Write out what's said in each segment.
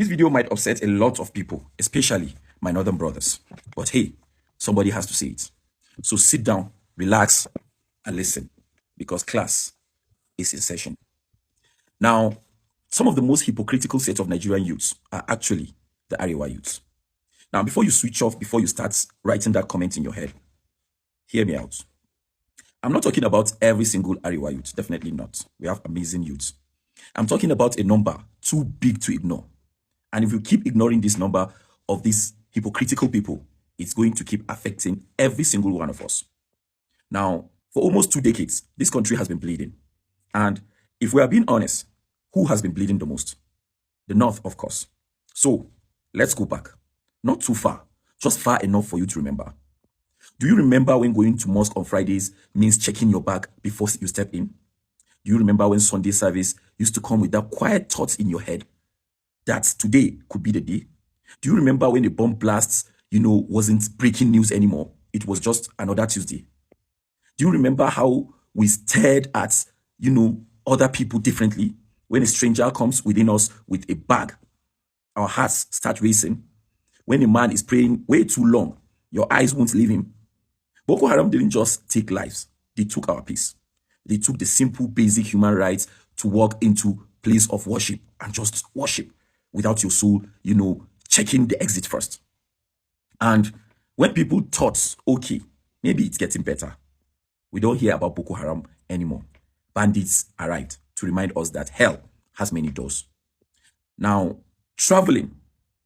This video might upset a lot of people, especially my northern brothers. But hey, somebody has to say it. So sit down, relax, and listen, because class is in session. Now, some of the most hypocritical sets of Nigerian youths are actually the Arewa youths. Now, before you switch off, before you start writing that comment in your head, hear me out. I'm not talking about every single Arewa youth, definitely not. We have amazing youths. I'm talking about a number too big to ignore. And if you keep ignoring this number of these hypocritical people, it's going to keep affecting every single one of us. Now, for almost 2 decades, this country has been bleeding. And if we are being honest, who has been bleeding the most? The North, of course. So let's go back. Not too far, just far enough for you to remember. Do you remember when going to mosque on Fridays means checking your bag before you step in? Do you remember when Sunday service used to come with that quiet thought in your head that today could be the day? Do you remember when the bomb blasts, wasn't breaking news anymore? It was just another Tuesday. Do you remember how we stared at, other people differently? When a stranger comes within us with a bag, our hearts start racing. When a man is praying way too long, your eyes won't leave him. Boko Haram didn't just take lives, they took our peace. They took the simple, basic human rights to walk into place of worship and just worship without your soul, checking the exit first. And when people thought, okay, maybe it's getting better, we don't hear about Boko Haram anymore. Bandits arrived to remind us that hell has many doors. Now, traveling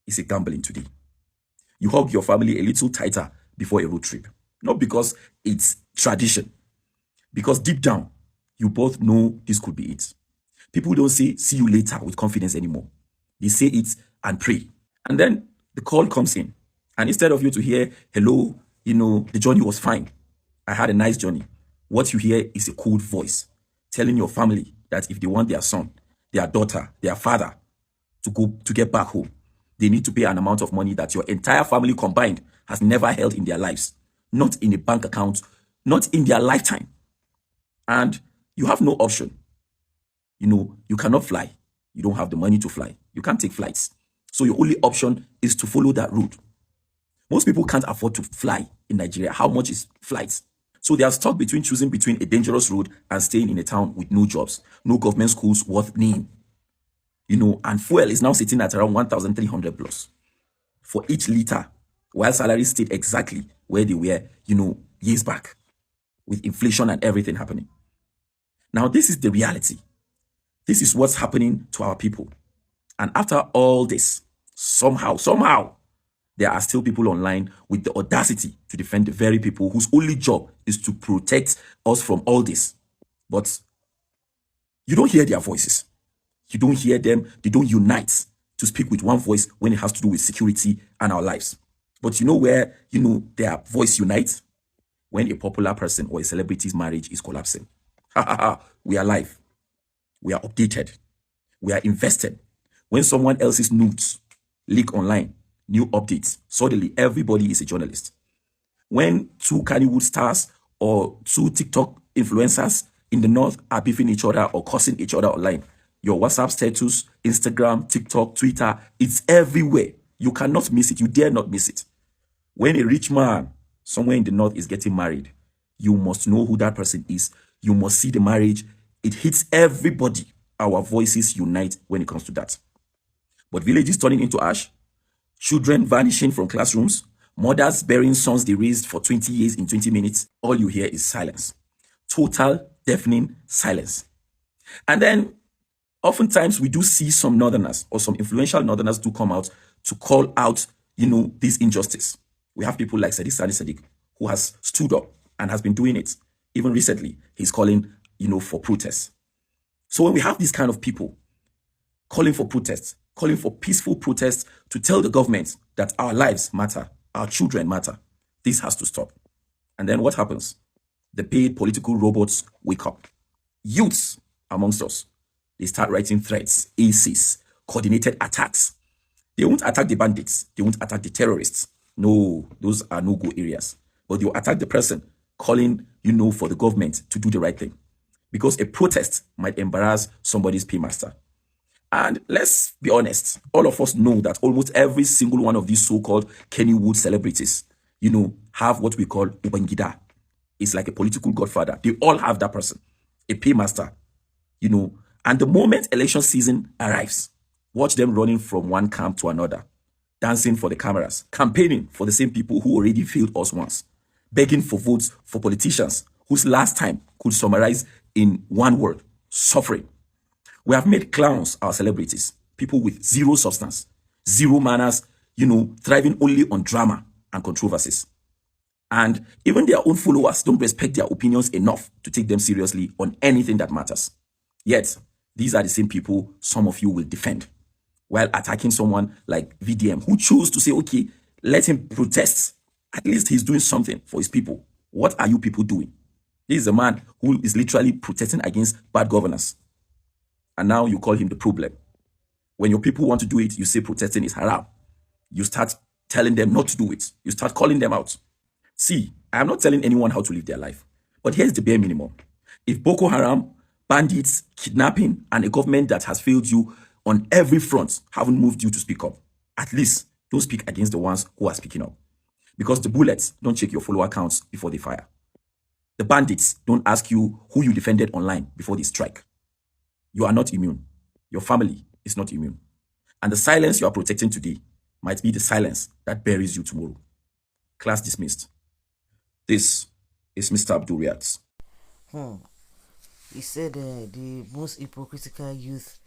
is a gambling today. You hug your family a little tighter before a road trip. Not because it's tradition, because deep down, you both know this could be it. People don't say, see you later with confidence anymore. They say it and pray. And then the call comes in. And instead of you to hear, hello, the journey was fine. I had a nice journey. What you hear is a cold voice telling your family that if they want their son, their daughter, their father to get back home, they need to pay an amount of money that your entire family combined has never held in their lives. Not in a bank account, not in their lifetime. And you have no option. You cannot fly. You don't have the money to fly. You can't take flights. So your only option is to follow that route. Most people can't afford to fly in Nigeria. How much is flights? So they are stuck choosing between a dangerous road and staying in a town with no jobs, no government schools worth name. And fuel is now sitting at around 1,300 plus for each liter, while salaries stayed exactly where they were, years back, with inflation and everything happening. Now, this is the reality. This is what's happening to our people. And after all this, somehow, there are still people online with the audacity to defend the very people whose only job is to protect us from all this. But you don't hear their voices. You don't hear them. They don't unite to speak with one voice when it has to do with security and our lives. But you know where, their voice unites? When a popular person or a celebrity's marriage is collapsing. We are live. We are updated. We are invested. When someone else's nudes leak online, new updates, suddenly everybody is a journalist. When 2 Kannywood stars or 2 TikTok influencers in the North are beefing each other or cursing each other online, your WhatsApp status, Instagram, TikTok, Twitter, it's everywhere. You cannot miss it. You dare not miss it. When a rich man somewhere in the North is getting married, you must know who that person is. You must see the marriage. It hits everybody. Our voices unite when it comes to that. But villages turning into ash, children vanishing from classrooms, mothers burying sons they raised for 20 years in 20 minutes, all you hear is silence. Total, deafening silence. And then, oftentimes, we do see some northerners or some influential northerners do come out to call out, this injustice. We have people like Sadiq, who has stood up and has been doing it. Even recently, he's calling, for protests. So when we have these kind of people calling for protests, calling for peaceful protests to tell the government that our lives matter, our children matter, this has to stop. And then what happens? The paid political robots wake up. Youths amongst us, they start writing threats, ACs, coordinated attacks. They won't attack the bandits. They won't attack the terrorists. No, those are no-go areas. But they'll attack the person calling, for the government to do the right thing. Because a protest might embarrass somebody's paymaster. And let's be honest, all of us know that almost every single one of these so-called Kennywood celebrities, have what we call Ubangida. It's like a political godfather. They all have that person, a paymaster, And the moment election season arrives, watch them running from one camp to another, dancing for the cameras, campaigning for the same people who already failed us once, begging for votes for politicians whose last time could summarize in one word: suffering. We have made clowns our celebrities, people with zero substance, zero manners, thriving only on drama and controversies. And even their own followers don't respect their opinions enough to take them seriously on anything that matters. Yet, these are the same people some of you will defend, while attacking someone like VDM, who chose to say, okay, let him protest. At least he's doing something for his people. What are you people doing? This is a man who is literally protesting against bad governance. And now you call him the problem. When your people want to do it, you say protesting is haram. You start telling them not to do it. You start calling them out. See, I am not telling anyone how to live their life. But here's the bare minimum. If Boko Haram, bandits, kidnapping, and a government that has failed you on every front haven't moved you to speak up, at least don't speak against the ones who are speaking up. Because the bullets don't check your follower counts before they fire. The bandits don't ask you who you defended online before they strike. You are not immune. Your family is not immune. And the silence you are protecting today might be the silence that buries you tomorrow. Class dismissed. This is Mr. Abdul Riaz. He said the most hypocritical youth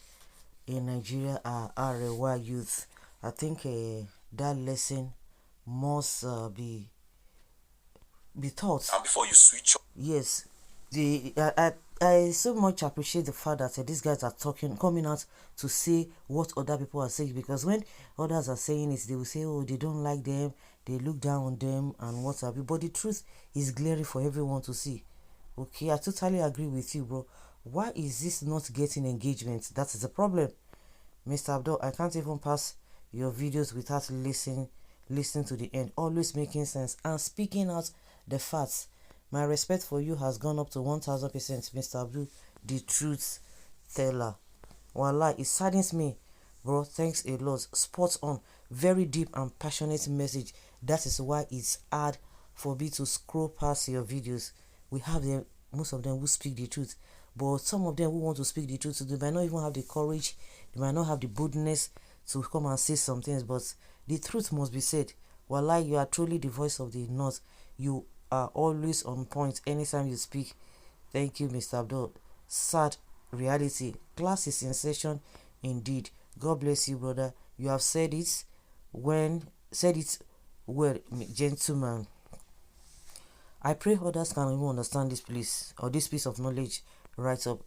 in Nigeria are Arewa youth. I think that lesson must be taught. And before you switch up. Yes, I so much appreciate the fact that these guys are coming out to say what other people are saying, because when others are saying it, they will say, oh, they don't like them, they look down on them and what have you. But the truth is glaring for everyone to see. Okay, I totally agree with you, bro. Why is this not getting engagement? That is the problem. Mr. Abdul, I can't even pass your videos without listening to the end, always making sense and speaking out the facts. My respect for you has gone up to 1000%, Mr. Abdul, the truth teller. Wallah, it saddens me, bro. Thanks a lot. Spot on. Very deep and passionate message. That is why it's hard for me to scroll past your videos. We have them, most of them who speak the truth, but some of them who want to speak the truth, they might not even have the courage, they might not have the boldness to come and say some things, but the truth must be said. Wallah, you are truly the voice of the North. You are always on point anytime you speak. Thank you, Mr. Abdul. Sad reality. Class is in session indeed. God bless you, brother. You have said it well, gentlemen. I pray others can even understand this, please, or this piece of knowledge right up.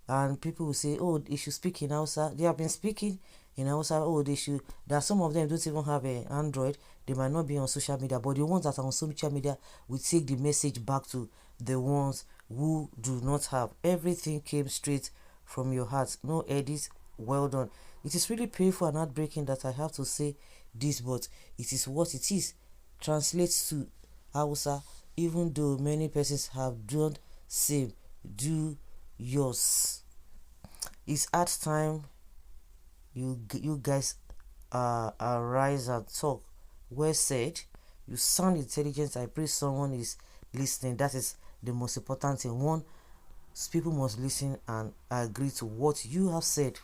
And people will say, oh, they should speak in Hausa. They have been speaking in Hausa. Oh, they should. There are some of them don't even have an Android. They might not be on social media, but the ones that are on social media will take the message back to the ones who do not have. Everything came straight from your heart. No edits. Well done. It is really painful and heartbreaking that I have to say this, but it is what it is. Translates to Hausa, even though many persons have done same. Do yours. It's at time you guys arise and talk. Well said. You sound intelligent. I pray someone is listening. That is the most important thing. One, people must listen and agree to what you have said.